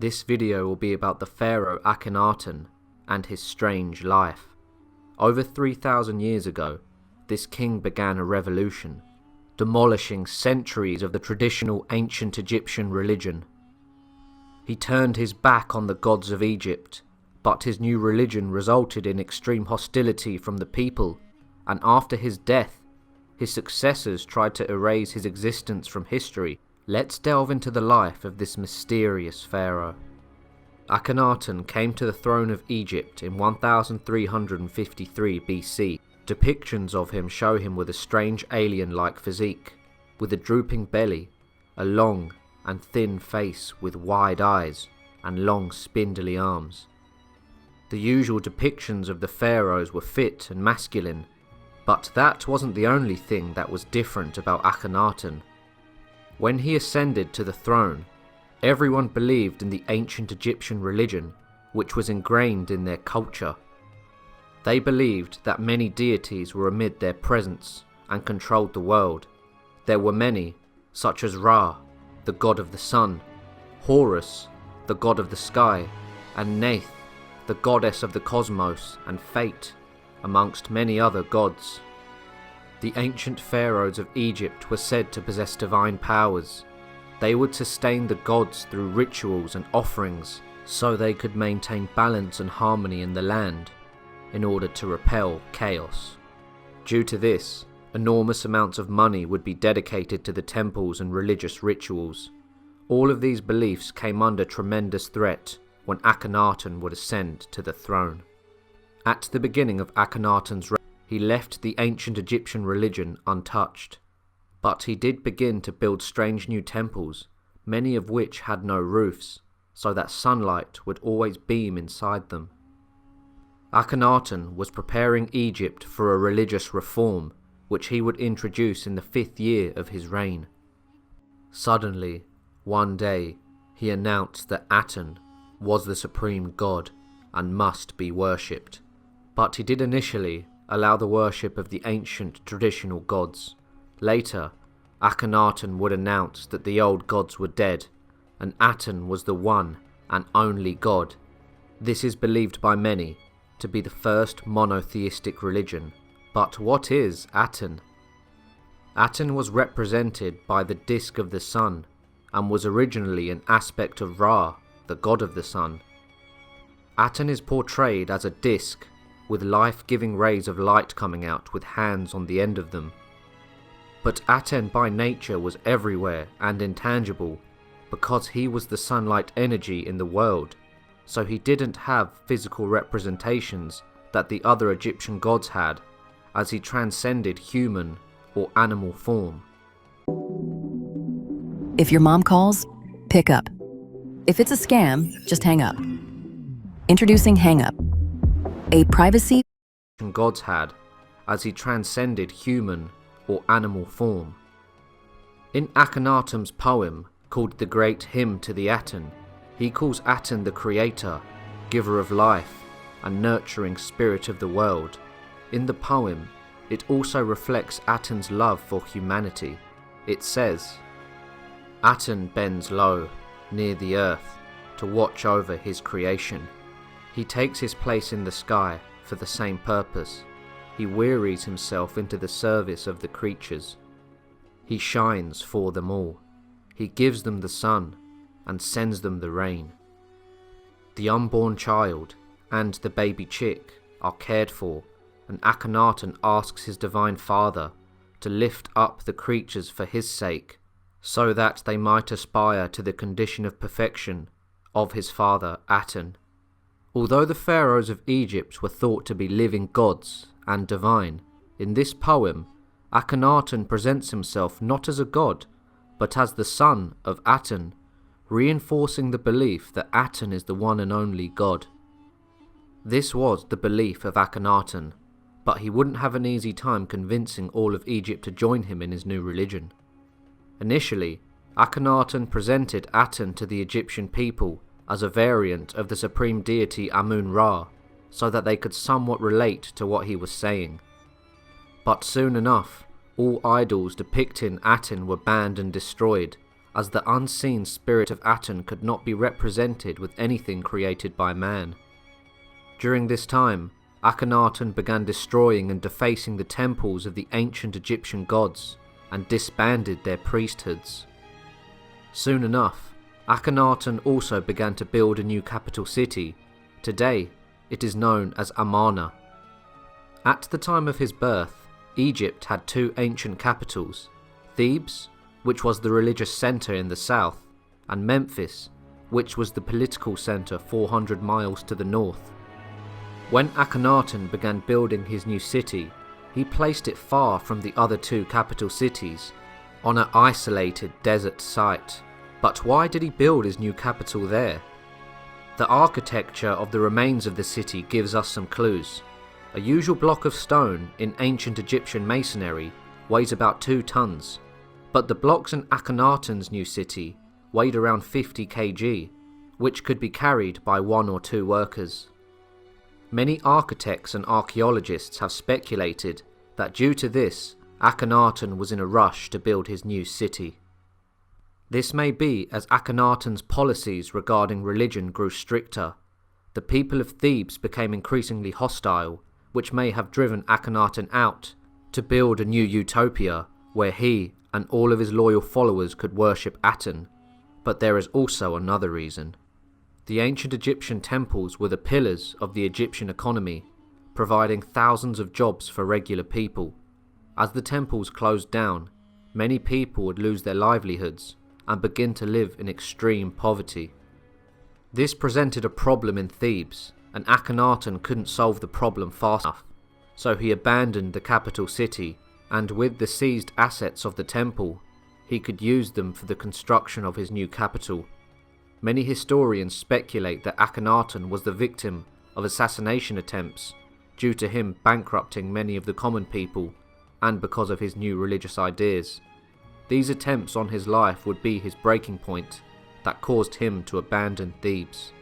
This video will be about the pharaoh Akhenaten and his strange life. Over 3,000 years ago, this king began a revolution, demolishing centuries of the traditional ancient Egyptian religion. He turned his back on the gods of Egypt, but his new religion resulted in extreme hostility from the people, and after his death, his successors tried to erase his existence from history. Let's delve into the life of this mysterious pharaoh. Akhenaten came to the throne of Egypt in 1353 BC. Depictions of him show him with a strange alien-like physique, with a drooping belly, a long and thin face with wide eyes, and long spindly arms. The usual depictions of the pharaohs were fit and masculine, but that wasn't the only thing that was different about Akhenaten. When he ascended to the throne, everyone believed in the ancient Egyptian religion, which was ingrained in their culture. They believed that many deities were amid their presence and controlled the world. There were many, such as Ra, the god of the sun, Horus, the god of the sky, and Neith, the goddess of the cosmos and fate, amongst many other gods. The ancient pharaohs of Egypt were said to possess divine powers. They would sustain the gods through rituals and offerings, so they could maintain balance and harmony in the land, in order to repel chaos. Due to this, enormous amounts of money would be dedicated to the temples and religious rituals. All of these beliefs came under tremendous threat when Akhenaten would ascend to the throne. At the beginning of Akhenaten's reign, he left the ancient Egyptian religion untouched, but he did begin to build strange new temples, many of which had no roofs, so that sunlight would always beam inside them. Akhenaten was preparing Egypt for a religious reform, which he would introduce in the 5th year of his reign. Suddenly, one day, he announced that Aten was the supreme god and must be worshipped, but he did initially allow the worship of the ancient traditional gods. Later, Akhenaten would announce that the old gods were dead, and Aten was the one and only god. This is believed by many to be the first monotheistic religion. But what is Aten? Aten was represented by the disk of the sun, and was originally an aspect of Ra, the god of the sun. Aten is portrayed as a disk, with life-giving rays of light coming out with hands on the end of them. But Aten by nature was everywhere and intangible, because he was the sunlight energy in the world, so he didn't have physical representations that the other Egyptian gods had, as he transcended human or animal form. If your mom calls, pick up. If it's a scam, just hang up. Introducing Hang Up, a privacy gods had, as he transcended human or animal form. In Akhenaten's poem called The Great Hymn to the Aten, he calls Aten the creator, giver of life, and nurturing spirit of the world. In the poem, it also reflects Aten's love for humanity. It says, Aten bends low, near the earth, to watch over his creation. He takes his place in the sky for the same purpose. He wearies himself into the service of the creatures. He shines for them all. He gives them the sun and sends them the rain. The unborn child and the baby chick are cared for, and Akhenaten asks his divine father to lift up the creatures for his sake, so that they might aspire to the condition of perfection of his father Aten. Although the pharaohs of Egypt were thought to be living gods and divine, in this poem Akhenaten presents himself not as a god, but as the son of Aten, reinforcing the belief that Aten is the one and only god. This was the belief of Akhenaten, but he wouldn't have an easy time convincing all of Egypt to join him in his new religion. Initially, Akhenaten presented Aten to the Egyptian people as a variant of the supreme deity Amun-Ra, so that they could somewhat relate to what he was saying. But soon enough, all idols depicting Aten were banned and destroyed, as the unseen spirit of Aten could not be represented with anything created by man. During this time, Akhenaten began destroying and defacing the temples of the ancient Egyptian gods and disbanded their priesthoods. Soon enough, Akhenaten also began to build a new capital city. Today, it is known as Amarna. At the time of his birth, Egypt had two ancient capitals, Thebes, which was the religious center in the south, and Memphis, which was the political center 400 miles to the north. When Akhenaten began building his new city, he placed it far from the other two capital cities, on an isolated desert site. But why did he build his new capital there? The architecture of the remains of the city gives us some clues. A usual block of stone in ancient Egyptian masonry weighs about 2 tons, but the blocks in Akhenaten's new city weighed around 50 kg, which could be carried by 1 or 2 workers. Many architects and archaeologists have speculated that due to this, Akhenaten was in a rush to build his new city. This may be as Akhenaten's policies regarding religion grew stricter. The people of Thebes became increasingly hostile, which may have driven Akhenaten out to build a new utopia where he and all of his loyal followers could worship Aten. But there is also another reason. The ancient Egyptian temples were the pillars of the Egyptian economy, providing thousands of jobs for regular people. As the temples closed down, many people would lose their livelihoods and begin to live in extreme poverty. This presented a problem in Thebes, and Akhenaten couldn't solve the problem fast enough, so he abandoned the capital city, and with the seized assets of the temple, he could use them for the construction of his new capital. Many historians speculate that Akhenaten was the victim of assassination attempts due to him bankrupting many of the common people and because of his new religious ideas. These attempts on his life would be his breaking point that caused him to abandon Thebes.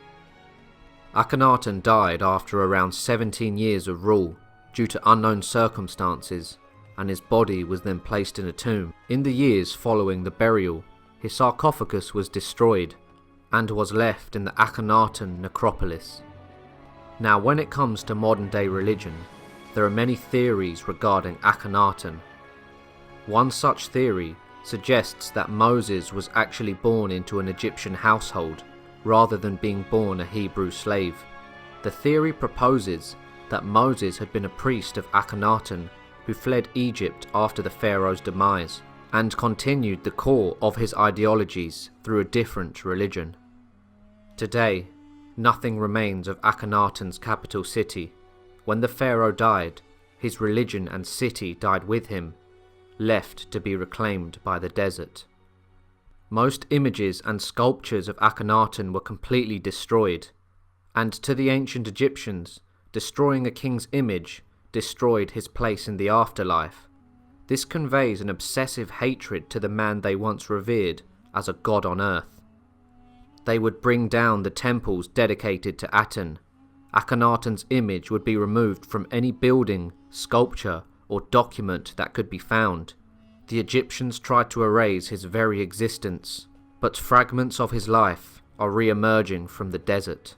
Akhenaten died after around 17 years of rule due to unknown circumstances, and his body was then placed in a tomb. In the years following the burial, his sarcophagus was destroyed and was left in the Akhenaten necropolis. Now, when it comes to modern day religion, there are many theories regarding Akhenaten. One such theory suggests that Moses was actually born into an Egyptian household rather than being born a Hebrew slave. The theory proposes that Moses had been a priest of Akhenaten who fled Egypt after the pharaoh's demise and continued the core of his ideologies through a different religion. Today, nothing remains of Akhenaten's capital city. When the pharaoh died, his religion and city died with him, left to be reclaimed by the desert. Most images and sculptures of Akhenaten were completely destroyed, and to the ancient Egyptians, destroying a king's image destroyed his place in the afterlife. This conveys an obsessive hatred to the man they once revered as a god on earth. They would bring down the temples dedicated to Aten. Akhenaten's image would be removed from any building, sculpture, or document that could be found. The Egyptians tried to erase his very existence, but fragments of his life are re-emerging from the desert.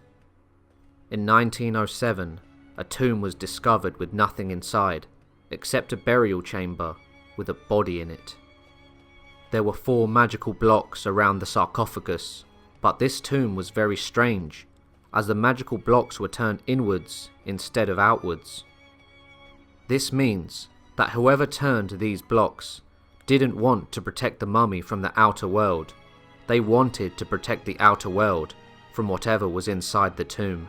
In 1907, a tomb was discovered with nothing inside, except a burial chamber with a body in it. There were 4 magical blocks around the sarcophagus, but this tomb was very strange, as the magical blocks were turned inwards instead of outwards. This means that whoever turned these blocks didn't want to protect the mummy from the outer world. They wanted to protect the outer world from whatever was inside the tomb.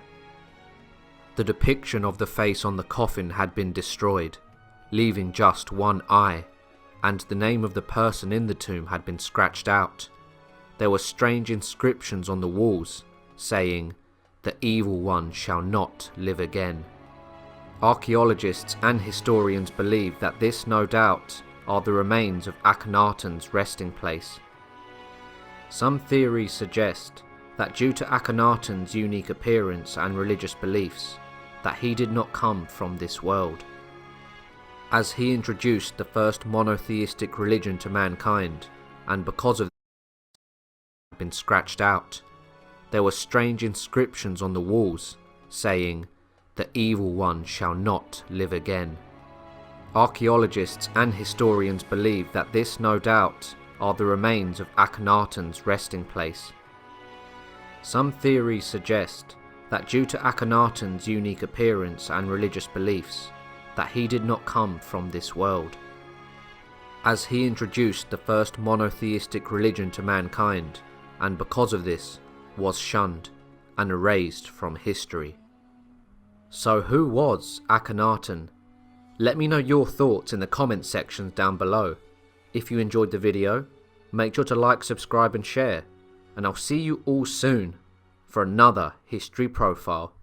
The depiction of the face on the coffin had been destroyed, leaving just one eye, and the name of the person in the tomb had been scratched out. There were strange inscriptions on the walls, saying, "The evil one shall not live again." Archaeologists and historians believe that this no doubt are the remains of Akhenaten's resting place. Some theories suggest that due to Akhenaten's unique appearance and religious beliefs, that he did not come from this world, as he introduced the first monotheistic religion to mankind, and because of been scratched out. There were strange inscriptions on the walls, saying, "The evil one shall not live again." Archaeologists and historians believe that this no doubt are the remains of Akhenaten's resting place. Some theories suggest that due to Akhenaten's unique appearance and religious beliefs, that he did not come from this world, as he introduced the first monotheistic religion to mankind, and because of this was shunned and erased from history. So who was Akhenaten? Let me know your thoughts in the comment sections down below. If you enjoyed the video, make sure to like, subscribe and share, and I'll see you all soon for another history profile.